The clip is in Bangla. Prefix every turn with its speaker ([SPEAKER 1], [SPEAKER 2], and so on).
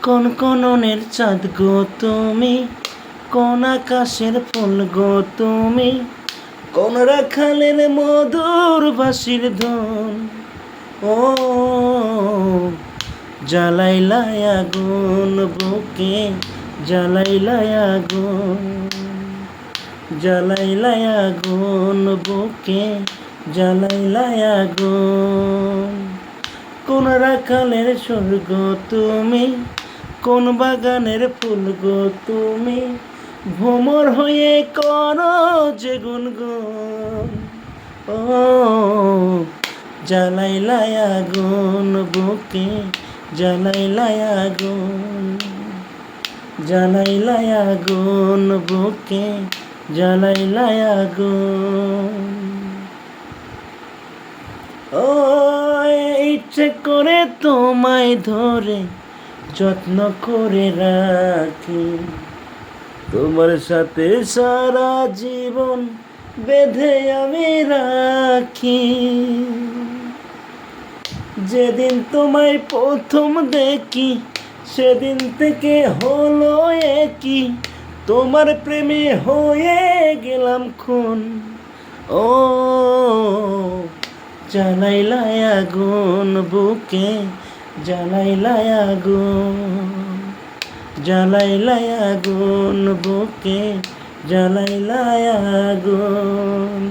[SPEAKER 1] কোন কোননের চাঁদ গো তুমি, কোন আকাশের ফুল গো তুমি, কোন রাখালের মধুর বাঁশির ধন। ও জ্বালাইলাই আগুন বুকে, জ্বালাইলাই আগুন, জ্বালাইলাই আগুন বুকে, জ্বালাইলাই আগুন। কোন রাখালের স্বর্গ তুমি, কোন বাগানের ফুল গো তুমি, ভ্রমর হয়ে করো যে গুনগুন। ও জ্বালাইলাই আগুন বুকে, জ্বালাইলাই আগুন, জ্বালাইলাই আগুন বুকে, জ্বালাইলাই আগুন। ও ইচ্ছে করে তোমায় ধরে যত্ন করে রাখি, তোমার সাথে সারা জীবন বেঁধে আমি রাখি। যেদিন তোমায় প্রথম দেখি সেদিন থেকে হলো একই, তোমার প্রেমে হয়ে গেলাম খুন। ও জ্বালাইলাই আগুন বুকে, জ্বালাইলাই আগুন, জ্বালাইলাই আগুন বুকে, জ্বালাইলাই আগুন।